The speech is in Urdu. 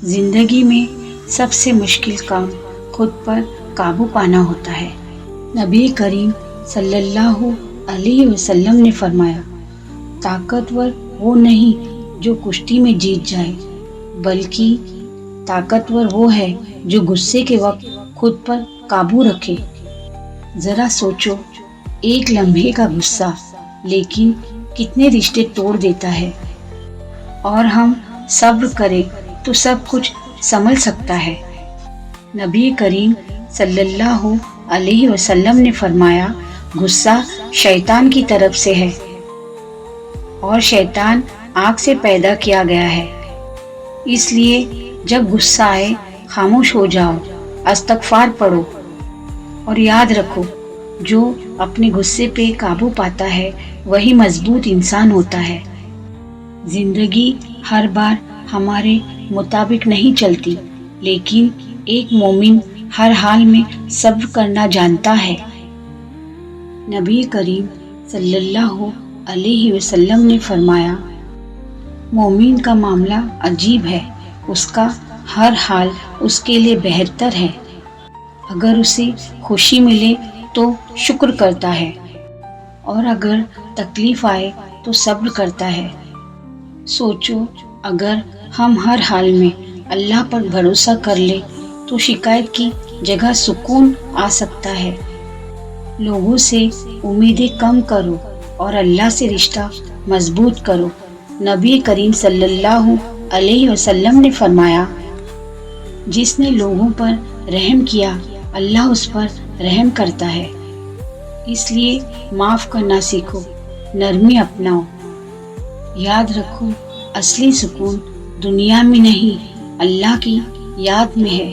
زندگی میں سب سے مشکل کام خود پر قابو پانا ہوتا ہے۔ نبی کریم صلی اللہ علیہ وسلم نے فرمایا، طاقتور وہ نہیں جو کشتی میں جیت جائے، بلکہ طاقتور وہ ہے جو غصے کے وقت خود پر قابو رکھے۔ ذرا سوچو، ایک لمحے کا غصہ لیکن کتنے رشتے توڑ دیتا ہے، اور ہم صبر کریں تو سب کچھ سنبھل سکتا ہے۔ نبی کریم صلی اللہ علیہ وسلم نے فرمایا، غصہ شیطان کی طرف سے ہے، اور شیطان آگ سے پیدا کیا گیا ہے۔ اس لیے جب غصہ آئے خاموش ہو جاؤ، استغفار پڑھو، اور یاد رکھو، جو اپنے غصے پہ قابو پاتا ہے وہی مضبوط انسان ہوتا ہے۔ زندگی ہر بار ہمارے مطابق نہیں چلتی، لیکن ایک مومن ہر حال میں صبر کرنا جانتا ہے۔ نبی کریم صلی اللہ علیہ وسلم نے فرمایا، مومن کا معاملہ عجیب ہے، اس کا ہر حال اس کے لیے بہتر ہے۔ اگر اسے خوشی ملے تو شکر کرتا ہے، اور اگر تکلیف آئے تو صبر کرتا ہے۔ سوچو، اگر ہم ہر حال میں اللہ پر بھروسہ کر لیں تو شکایت کی جگہ سکون آ سکتا ہے۔ لوگوں سے امیدیں کم کرو اور اللہ سے رشتہ مضبوط کرو۔ نبی کریم صلی اللہ علیہ وسلم نے فرمایا، جس نے لوگوں پر رحم کیا اللہ اس پر رحم کرتا ہے۔ اس لیے معاف کرنا سیکھو، نرمی اپناؤ۔ یاد رکھو، اصلی سکون دنیا میں نہیں، اللہ کی یاد میں ہے۔